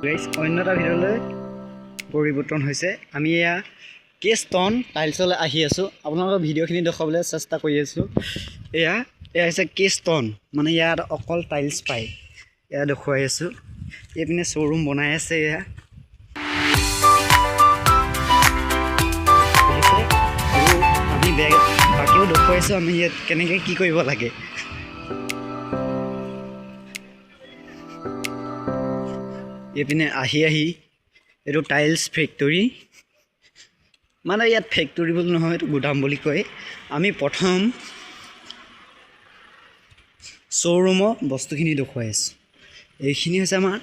Guys অন্য এটা ভিডিঅ'লৈ পৰিৱৰ্তন হৈছে। আমি এয়া কেষ্টন টাইলছলৈ আহি আছোঁ। আপোনালোকৰ ভিডিঅ'খিনি দেখুৱাবলৈ চেষ্টা কৰি আছোঁ। এয়া হৈছে কেষ্টন, মানে ইয়াত অকল টাইলছ পায়। এয়া দেখুৱাই আছোঁ। এইপিনে শ্ব'ৰুম বনাই আছে। এয়া আৰু আমি বাকীও দেখুৱাইছোঁ আমি ইয়াত কেনেকৈ কি কৰিব লাগে। এইপিনে আহি এইটো টাইলছ ফেক্টৰী, মানে ইয়াত ফেক্টৰী বুলি নহয়, এইটো গুদাম বুলি কয়। আমি প্ৰথম শ্ব'ৰুমৰ বস্তুখিনি দেখুৱাই আছোঁ। এইখিনি হৈছে আমাৰ,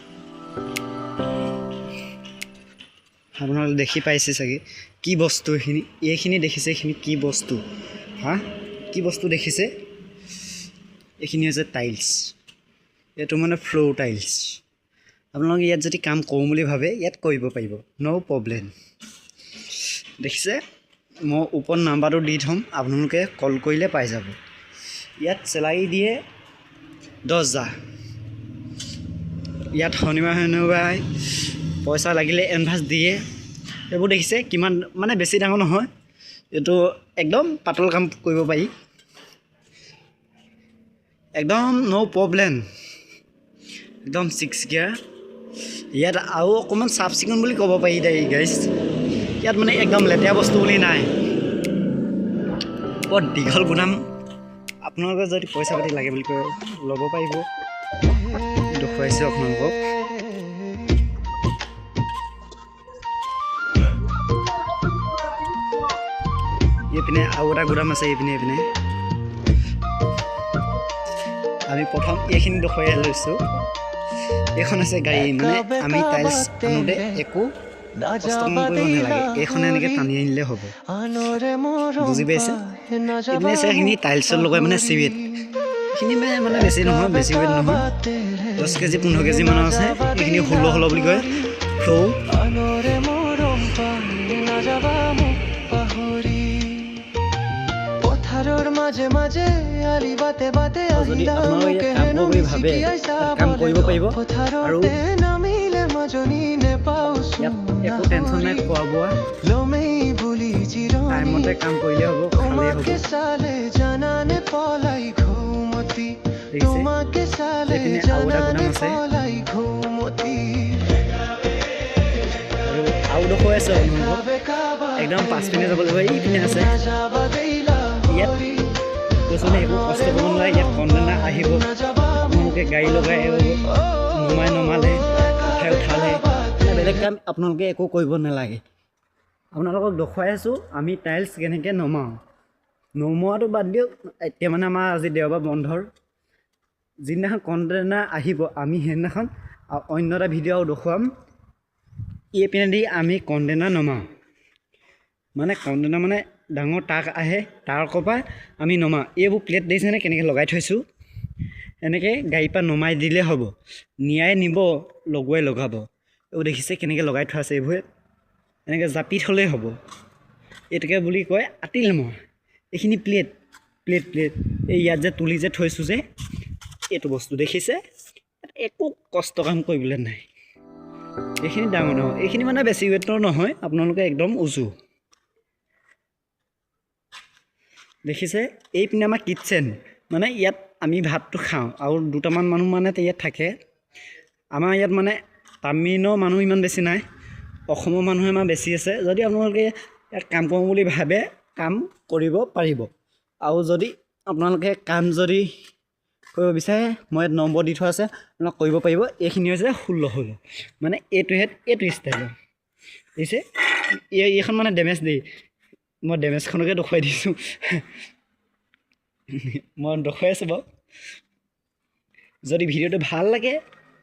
আপোনালোকে দেখি পাইছে চাগে কি বস্তু এইখিনি। এইখিনি দেখিছে, এইখিনি কি বস্তু? কি বস্তু দেখিছে? এইখিনি হৈছে টাইলছ। এইটো মানে ফ্ল'ৰ টাইলছ। আপোনালোকে ইয়াত যদি কাম কৰোঁ বুলি ভাবে ইয়াত কৰিব পাৰিব, ন' প্ৰব্লেম। দেখিছে, মই ওপৰত নাম্বাৰটো দি থ'ম, আপোনালোকে কল কৰিলে পাই যাব। ইয়াত চেলাৰী দিয়ে 10,000। ইয়াত শনিবাৰে পইচা লাগিলে এডভান্স দিয়ে। এইবোৰ দেখিছে কিমান, মানে বেছি ডাঙৰ নহয়, এইটো একদম পাতল কাম কৰিব পাৰি, একদম ন' প্ৰব্লেম, একদম 6 গিয়াৰ। ইয়াত আৰু অকণমান চাফ চিকুণ বুলি ক'ব পাৰি দেই গাইজ। ইয়াত মানে একদম লেতেৰা বস্তু বুলি নাই। বৰ দীঘল গুদাম। আপোনালোকে যদি পইচা পাতি লাগে বুলি কয় ল'ব পাৰিব। দেখুৱাইছোঁ আপোনালোকক। এইপিনে আৰু এটা গুদাম আছে। এইপিনে আমি প্ৰথম এইখিনি দেখুৱাই লৈছোঁ। এইখন আছে গাড়ী, মানে আমি টাইলছ আনোতে একো কষ্ট কৰিব নালাগে, এইখনে এনেকৈ টানি আনিলে হ'ব। বুজি পাইছে? এইপিনে আছে সেইখিনি টাইলছত লগাই মানে চিমেণ্ট। এইখিনি মানে বেছি নহয়, বেছি ৱেট নহয়, 10 কেজি 15 কেজি মানৰ আছে। এইখিনি 16 বুলি কয় ফ্ল'ৰ। যদি আপোনালোকে কাম কৰোঁ বুলি ভাবে কাম কৰিব পাৰিব। আৰু ইয়াত একো টেনশ্যন নাই, খোৱা বোৱা টাইমতে কাম কৰিলে হ'ব, খালেই হ'ব। এইপিনে আৰু এটা গুদাম আছে। আৰু দেখুৱাই আছোঁ আপোনালোকক। একদম 5 পিনে যাব লাগিব। এইপিনে আছে। ইয়াত কৈছোঁ নে, একো কষ্ট কৰিব নালাগে। ইয়াত কণ্টেইনাৰ আহিব, আপোনালোকে গাড়ী লগাই নমালে উঠালে, মানে বেলেগ কাম আপোনালোকে একো কৰিব নালাগে। আপোনালোকক দেখুৱাই আছোঁ আমি টাইলছ কেনেকৈ নমোৱাটো বাদ দিয়ক। এতিয়া মানে আমাৰ আজি দেওবাৰ বন্ধৰ যিদিনাখন কণ্টেইনাৰ আহিব, আমি সেইদিনাখন অন্য এটা ভিডিঅ' দেখুৱাম। এইপিনেদি আমি কণ্টেইনাৰ নমাওঁ, মানে কণ্টেইনাৰ মানে ডাঙৰ ট্ৰাক আহে, ট্ৰাকৰ পৰা আমি নমাওঁ। এইবোৰ প্লেট দেখিছেনে কেনেকৈ লগাই থৈছোঁ? এনেকৈ গাড়ীৰ পৰা নমাই দিলে হ'ব। নিয়াই নিব, লগাই লগাব। এইবোৰ দেখিছে কেনেকৈ লগাই থোৱা আছে? এইবোৰে এনেকৈ জাপি থ'লেই হ'ব। এইটোকে বুলি কয় আতিলমা। এইখিনি প্লেট এই ইয়াত যে তুলি যে থৈছোঁ যে, এইটো বস্তু দেখিছে? একো কষ্ট কাম কৰিবলৈ নাই। এইখিনি ডাঙৰ নহয়, এইখিনি মানে বেছি ৱেটৰ নহয়, আপোনালোকে একদম উজু। দেখিছে? এইপিনে আমাৰ কিটচেন, মানে ইয়াত আমি ভাতটো খাওঁ আৰু দুটামান মানুহ মানে ইয়াত থাকে। আমাৰ ইয়াত মানে তামিলৰ মানুহ ইমান বেছি নাই, অসমৰ মানুহে আমাৰ বেছি আছে। যদি আপোনালোকে ইয়াত কাম কৰোঁ বুলি ভাবে কাম কৰিব পাৰিব। আৰু যদি আপোনালোকে কাম যদি কৰিব বিচাৰে, মই ইয়াত নম্বৰ দি থোৱা আছে, আপোনালোকে কৰিব পাৰিব। এইখিনি হৈছে 16, মানে এইটো ষ্টাইলৰ। দেখিছে? এইখন মানে ডেমেজ দেই, মই ডেমেজখনকে দেখুৱাই দিছোঁ। মই দেখুৱাই আছোঁ বাৰু। যদি ভিডিঅ'টো ভাল লাগে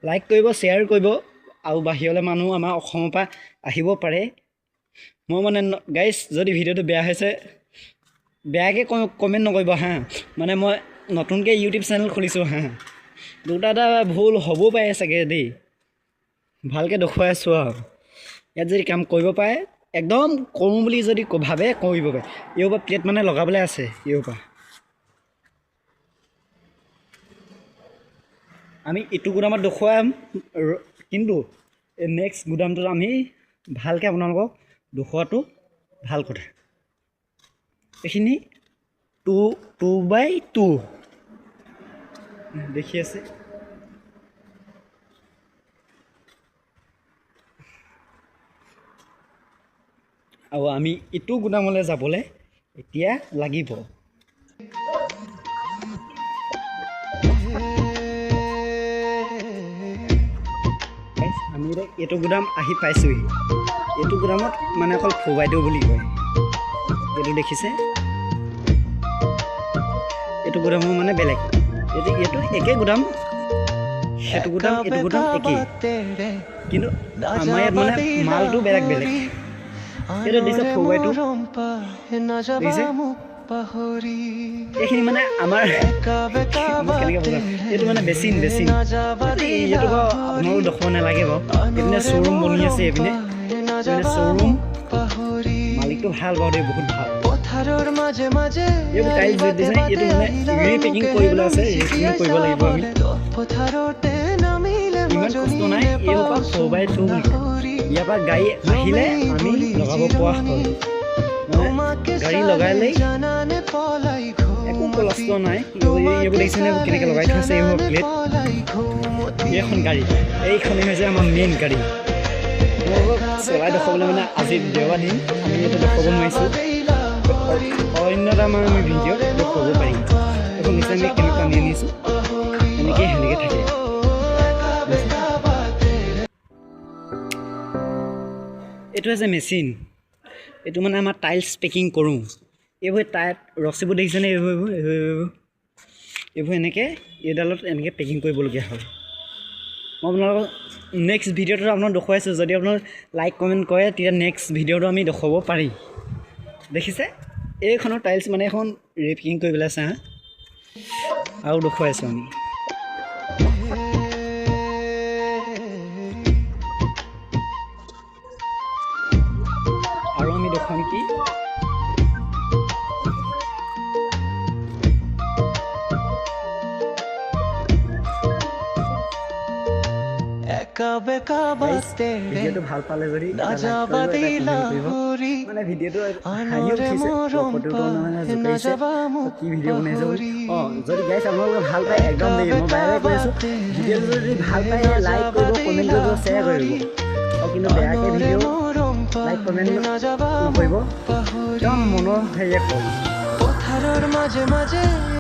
লাইক কৰিব, শ্বেয়াৰ কৰিব। আৰু বাহিৰলৈ মানুহ আমাৰ অসমৰ পৰা আহিব পাৰে। মই মানে গাইজ, যদি ভিডিঅ'টো বেয়া হৈছে বেয়াকৈ কমেণ্ট নকৰিব মানে মই নতুনকৈ ইউটিউব চেনেল খুলিছোঁ দুটা এটা ভুল হ'বও পাৰে চাগে দেই। ভালকৈ দেখুৱাই আছোঁ আৰু। ইয়াত যদি কাম কৰিব পাৰে, একদম কৰোঁ বুলি যদি ভাবে কৰিব পাৰে। এইৰ পৰা প্লেট মানে লগাবলৈ আছে। এইৰ পৰা আমি ইটো গুদামত দেখুৱাম, কিন্তু নেক্সট গুদামটোত আমি ভালকৈ আপোনালোকক দেখুৱাটো ভাল কথা। এইখিনি 2x2 দেখি আছে। আৰু আমি ইটো গুদামলৈ যাবলৈ এতিয়া লাগিব। আমি এইটো গুদাম আহি পাইছোঁহি। এইটো গুদামত মানে অকল ফবাইদেউ বুলি কয়। এইটো দেখিছে, এইটো গুদামৰ মানে বেলেগ। এইটো একে গুদাম, সেইটো গুদাম এইটো গুদাম একেই, কিন্তু আমাৰ ইয়াত মানে মালটো বেলেগ বেলেগ। এইটো দেখিছে ফবাইটো, দেখিছে এইখিনি মানে আমাৰ কেনেকৈ বুজাম, এইটো মানে বেচিন। এইটো বাৰু আপোনালোক দেখুৱাব নালাগে বাৰু। এইপিনে শ্ব'ৰুম বনি আছে, এইপিনে শ্ব'ৰুম। মালিকটো ভাল বাৰু দেই, বহুত ভাল। এইবোৰ টাইলছ দিছে, এইটো মানে ৰিপেকিং কৰিবলৈ আছে, ৰিপেকিং কৰিব লাগিব আমি। ইমান কষ্ট নাই, এইবোৰ পৰা 4x2 বুলি কয়। ইয়াৰ পৰা গাড়ী আহিলে আমি লগাব পৰা হ'ল। মানে গাড়ী লগালেই একো কষ্ট নাই। এইবোৰ দেখিছেনে কেনেকৈ লগাই থৈছে, এইবোৰ প্লেট। এইখন গাড়ী, এইখনেই হৈছে আমাৰ মেইন গাড়ী। চলাই দেখুৱাবলৈ মানে আজি দেওবাৰ দিন আমি এইটো দেখুৱাব নোৱাৰিছোঁ। অন্য এটা মানে আমি ভিডিঅ'ত দেখুৱাব পাৰিম। এইখন নিশ্চয় আমি কেনেকৈ আনি আনিছোঁ, সেনেকৈ থাকে। এইটো হৈছে মেচিন। এইটো মানে আমাৰ টাইলছ পেকিং কৰোঁ। এইবোৰ টাইট ৰছীবোৰ দেখিছেনে, এইবোৰ এনেকৈ এইডালত এনেকৈ পেকিং কৰিবলগীয়া হয়। মই আপোনালোকক নেক্সট ভিডিঅ'টো আপোনাক দেখুৱাইছোঁ। যদি আপোনালোক লাইক কমেণ্ট কৰে তেতিয়া নেক্সট ভিডিঅ'টো আমি দেখুৱাব পাৰি। দেখিছে এইখনৰ টাইলছ মানে এখন ৰিপেকিং কৰিবলৈ আছে। আৰু দেখুৱাইছোঁ আমি। আৰু আমি দেখুৱাম কি, ভিডিঅ'টো ভাল পালে যদি মানে ভিডিঅ'টো হাঁহি উঠিছে, ফটোটো মানে জোকাইছে কি ভিডিঅ' বনাইছে বুলি। যদি গাইছ আপোনালোকে ভাল পায় একদম দেই, মই বাৰে বাৰে কৈ আছোঁ, ভিডিঅ'টো যদি ভাল পায় লাইক কৰিব, কমেণ্ট কৰিব, শ্বেয়াৰ কৰিব। কিন্তু বেয়াকৈ ভিডিঅ' লাইক কমেণ্ট নকৰিব, একদম মনৰ হেৰিয়ে কম।